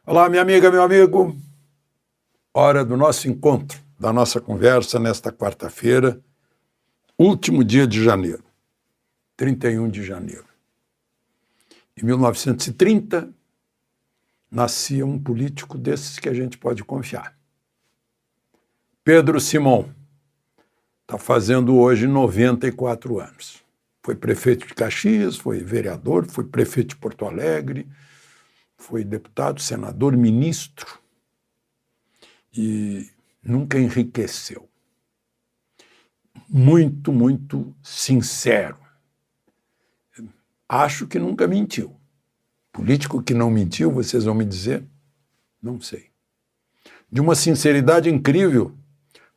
Olá, minha amiga, meu amigo. Hora do nosso encontro, da nossa conversa nesta quarta-feira, último dia de janeiro, 31 de janeiro. Em 1930, nascia um político desses que a gente pode confiar. Pedro Simão está fazendo hoje 94 anos. Foi prefeito de Caxias, foi vereador, foi prefeito de Porto Alegre, foi deputado, senador, ministro e nunca enriqueceu. Muito, muito sincero. Acho que nunca mentiu. Político que não mentiu, vocês vão me dizer? Não sei. De uma sinceridade incrível.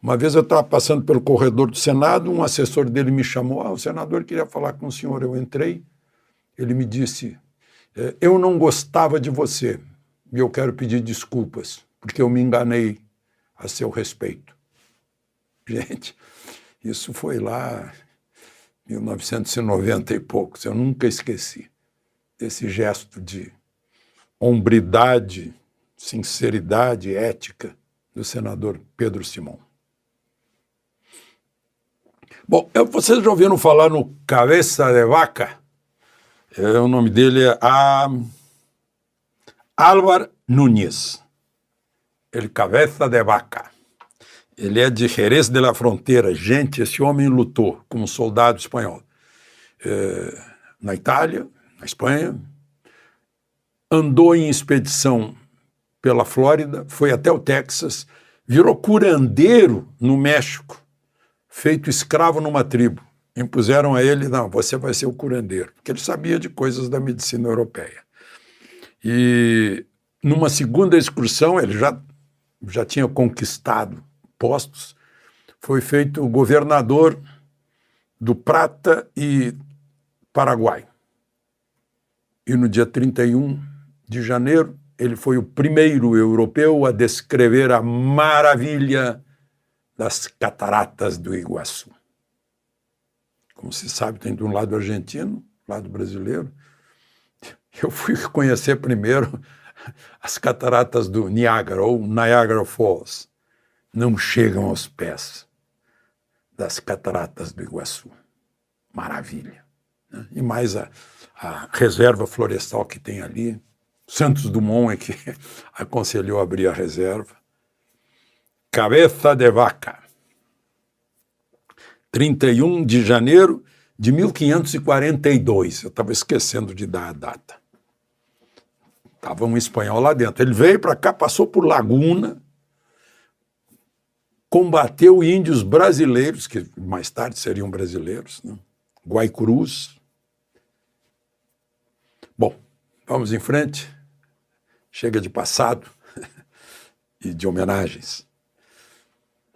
Uma vez eu estava passando pelo corredor do Senado, um assessor dele me chamou, o senador queria falar com o senhor. Eu entrei, ele me disse, eu não gostava de você e eu quero pedir desculpas, porque eu me enganei a seu respeito. Gente, isso foi lá em 1990 e poucos, eu nunca esqueci esse gesto de hombridade, sinceridade, ética do senador Pedro Simão. Bom, vocês já ouviram falar no Cabeça de Vaca? O nome dele é Álvaro Núñez. Ele Cabeça de Vaca. Ele é de Jerez de la Frontera. Gente, esse homem lutou como soldado espanhol na Itália, na Espanha, andou em expedição pela Flórida, foi até o Texas, virou curandeiro no México, feito escravo numa tribo. Impuseram a ele, não, você vai ser o curandeiro, porque ele sabia de coisas da medicina europeia. E numa segunda excursão, ele já tinha conquistado postos, foi feito governador do Prata e Paraguai. E no dia 31 de janeiro, ele foi o primeiro europeu a descrever a maravilha das cataratas do Iguaçu. Como se sabe, tem de um lado argentino, lado brasileiro. Eu fui conhecer primeiro as cataratas do Niágara, ou Niagara Falls. Não chegam aos pés das cataratas do Iguaçu. Maravilha. Né? E mais a reserva florestal que tem ali. Santos Dumont é que aconselhou abrir a reserva. Cabeça de Vaca. 31 de janeiro de 1542. Eu estava esquecendo de dar a data. Estava um espanhol lá dentro. Ele veio para cá, passou por Laguna, combateu índios brasileiros, que mais tarde seriam brasileiros, né? Guaicurus. Bom, vamos em frente. Chega de passado e de homenagens.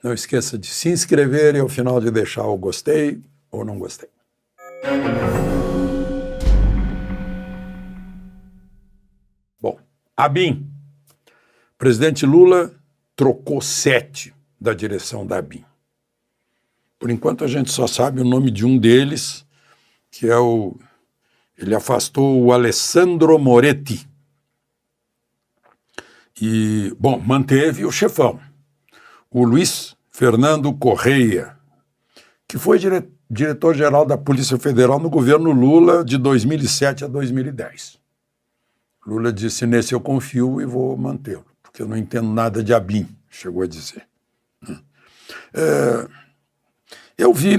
Não esqueça de se inscrever e ao final de deixar o gostei ou não gostei. Bom, ABIN. O presidente Lula trocou 7 da direção da ABIN. Por enquanto a gente só sabe o nome de um deles, que é ele afastou o Alessandro Moretti. E, bom, manteve o chefão, o Luiz Fernando Correia, que foi diretor-geral da Polícia Federal no governo Lula de 2007 a 2010. Lula disse, nesse eu confio e vou mantê-lo, porque eu não entendo nada de ABIN, chegou a dizer. Eu vi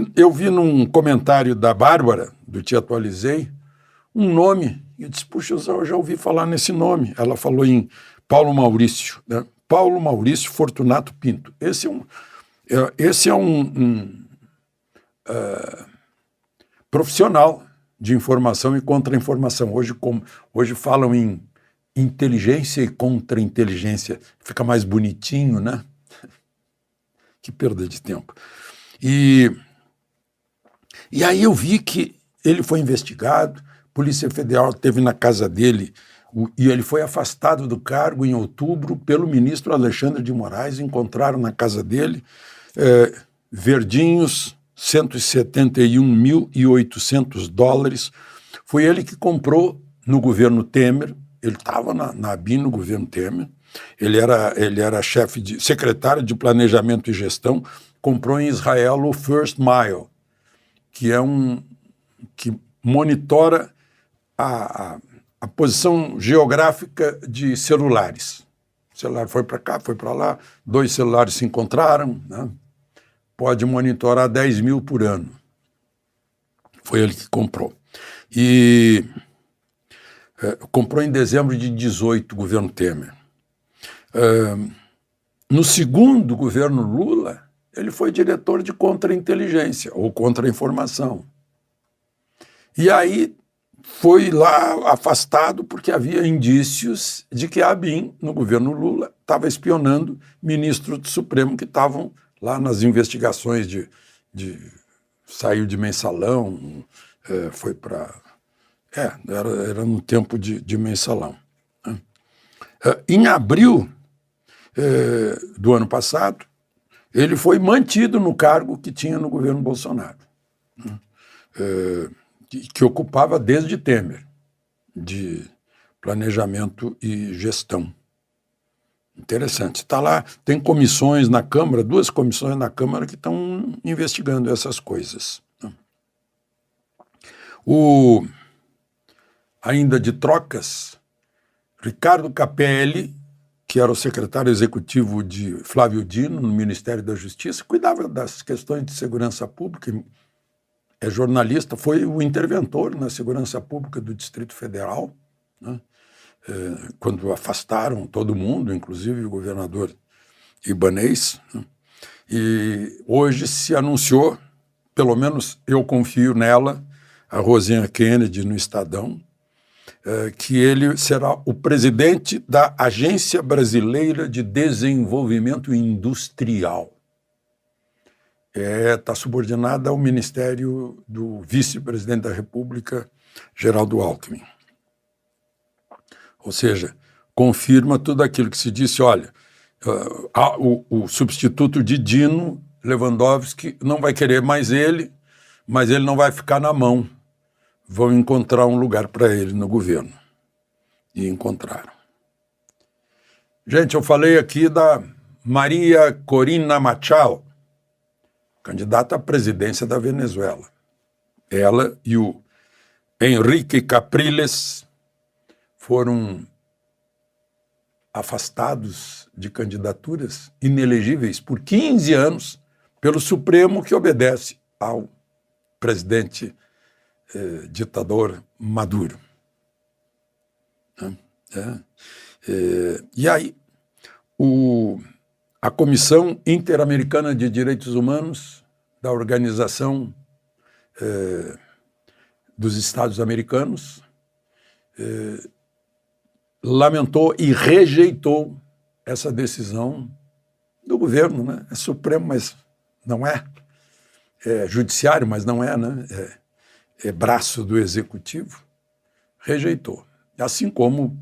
num comentário da Bárbara, do Te Atualizei, um nome, e eu disse, puxa, eu já ouvi falar nesse nome. Ela falou em Paulo Maurício, né? Paulo Maurício Fortunato Pinto. Esse é um profissional de informação e contra-informação. Hoje falam em inteligência e contra-inteligência. Fica mais bonitinho, né? Que perda de tempo. E aí eu vi que ele foi investigado, a Polícia Federal esteve na casa dele, e ele foi afastado do cargo em outubro pelo ministro Alexandre de Moraes. Encontraram na casa dele verdinhos, $171.800. Foi ele que comprou, no governo Temer, ele estava na ABIN no governo Temer, ele era secretário de Planejamento e Gestão, comprou em Israel o First Mile, que que monitora a posição geográfica de celulares. O celular foi para cá, foi para lá, 2 celulares se encontraram, né? Pode monitorar 10 mil por ano. Foi ele que comprou. E comprou em dezembro de 18, governo Temer. No segundo governo Lula, ele foi diretor de contra-inteligência, ou contra-informação. E aí foi lá afastado porque havia indícios de que a ABIN, no governo Lula, estava espionando ministros do Supremo que estavam lá nas investigações saiu de mensalão, foi para... era no tempo de mensalão. Né? Em abril do ano passado, ele foi mantido no cargo que tinha no governo Bolsonaro, né? Que ocupava desde Temer, de planejamento e gestão. Interessante. Está lá, tem comissões na Câmara, 2 comissões na Câmara que estão investigando essas coisas. Ainda de trocas, Ricardo Capelli, que era o secretário executivo de Flávio Dino, no Ministério da Justiça, cuidava das questões de segurança pública, é jornalista, foi o interventor na segurança pública do Distrito Federal, né? Quando afastaram todo mundo, inclusive o governador Ibanez, né? E hoje se anunciou, pelo menos eu confio nela, a Rosinha Kennedy no Estadão, que ele será o presidente da Agência Brasileira de Desenvolvimento Industrial. Está subordinada ao ministério do vice-presidente da República, Geraldo Alckmin. Ou seja, confirma tudo aquilo que se disse, olha, o substituto de Dino, Lewandowski, não vai querer mais ele, mas ele não vai ficar na mão. Vão encontrar um lugar para ele no governo. E encontraram. Gente, eu falei aqui da Maria Corina Machado, candidata à presidência da Venezuela. Ela e o Henrique Capriles foram afastados de candidaturas inelegíveis por 15 anos pelo Supremo, que obedece ao presidente ditador Maduro. E aí, a Comissão Interamericana de Direitos Humanos da Organização dos Estados Americanos lamentou e rejeitou essa decisão do governo, né? É Supremo, mas não é. É judiciário, mas não é, né? É braço do Executivo. Rejeitou. Assim como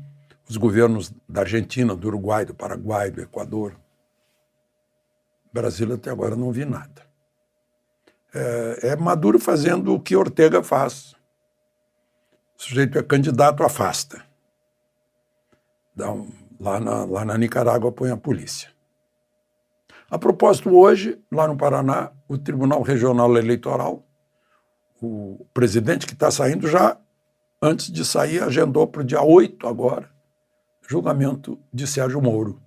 os governos da Argentina, do Uruguai, do Paraguai, do Equador. Brasil até agora não vi nada. É Maduro fazendo o que Ortega faz. O sujeito é candidato, afasta. Lá na Nicarágua põe a polícia. A propósito, hoje, lá no Paraná, o Tribunal Regional Eleitoral, o presidente que está saindo já, antes de sair, agendou para o dia 8 agora, julgamento de Sérgio Moro,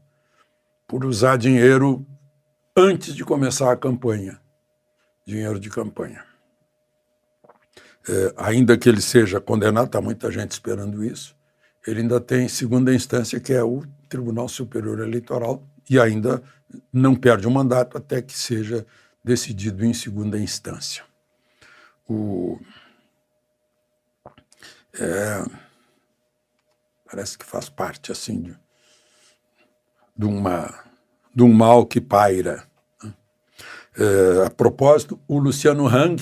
por usar dinheiro antes de começar a campanha, dinheiro de campanha. Ainda que ele seja condenado, está muita gente esperando isso, ele ainda tem segunda instância, que é o Tribunal Superior Eleitoral, e ainda não perde o mandato até que seja decidido em segunda instância. Parece que faz parte assim de um mal que paira. A propósito, o Luciano Hang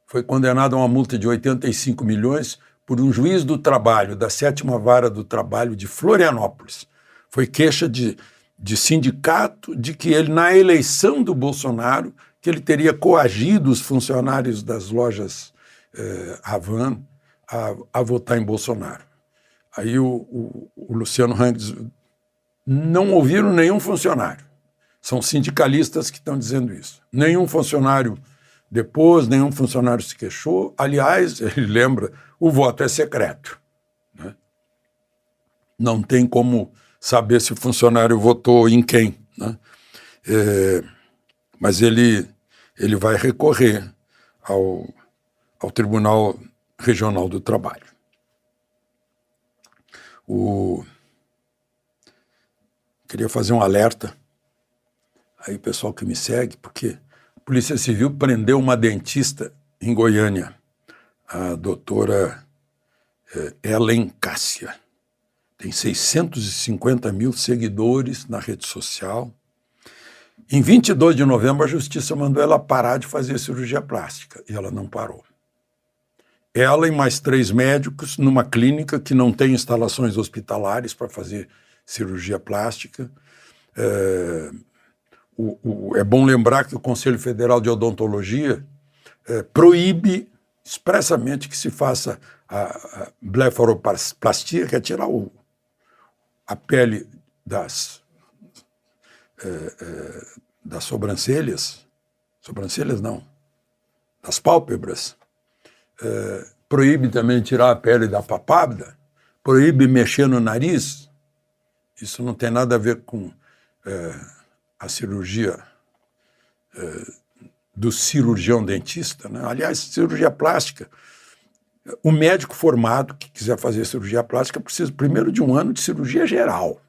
foi condenado a uma multa de 85 milhões por um juiz do trabalho, da 7ª Vara do Trabalho de Florianópolis. Foi queixa de sindicato de que ele, na eleição do Bolsonaro, que ele teria coagido os funcionários das lojas Havan a votar em Bolsonaro. Aí o Luciano Hang diz, não ouviram nenhum funcionário. São sindicalistas que estão dizendo isso. Nenhum funcionário depôs, nenhum funcionário se queixou. Aliás, ele lembra, o voto é secreto, né? Não tem como saber se o funcionário votou em quem, né? Mas ele vai recorrer ao Tribunal Regional do Trabalho. Queria fazer um alerta aí, pessoal que me segue, porque a Polícia Civil prendeu uma dentista em Goiânia, a doutora Ellen Cássia. Tem 650 mil seguidores na rede social. Em 22 de novembro, a Justiça mandou ela parar de fazer cirurgia plástica, e ela não parou. Ela e mais 3 médicos numa clínica que não tem instalações hospitalares para fazer cirurgia plástica. É bom lembrar que o Conselho Federal de Odontologia proíbe expressamente que se faça a blefaroplastia, que é tirar a pele das sobrancelhas não, das pálpebras, proíbe também tirar a pele da papada, proíbe mexer no nariz. Isso não tem nada a ver com a cirurgia do cirurgião dentista, né? Aliás, cirurgia plástica, o médico formado que quiser fazer cirurgia plástica precisa primeiro de 1 ano de cirurgia geral.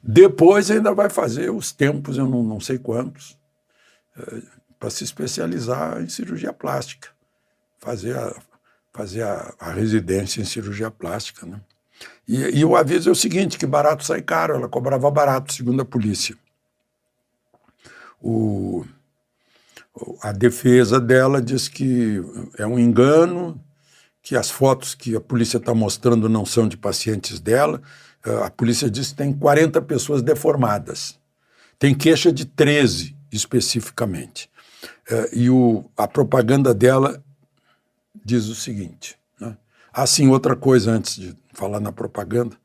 Depois ainda vai fazer os tempos, eu não sei quantos, para se especializar em cirurgia plástica, fazer a residência em cirurgia plástica, né? E o aviso é o seguinte, que barato sai caro, ela cobrava barato, segundo a polícia. A defesa dela diz que é um engano, que as fotos que a polícia está mostrando não são de pacientes dela. A polícia diz que tem 40 pessoas deformadas. Tem queixa de 13, especificamente. E a propaganda dela diz o seguinte, né? Sim, outra coisa antes de falar na propaganda,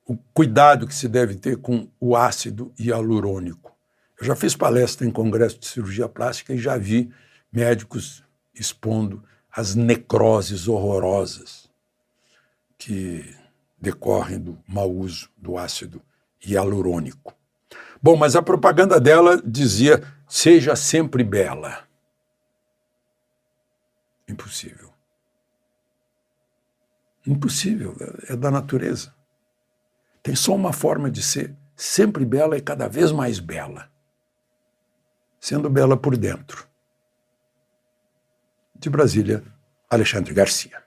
o cuidado que se deve ter com o ácido hialurônico. Eu já fiz palestra em congresso de cirurgia plástica e já vi médicos expondo as necroses horrorosas que decorrem do mau uso do ácido hialurônico. Bom, mas a propaganda dela dizia, seja sempre bela. Impossível. Impossível, é da natureza. Tem só uma forma de ser sempre bela e cada vez mais bela. Sendo bela por dentro. De Brasília, Alexandre Garcia.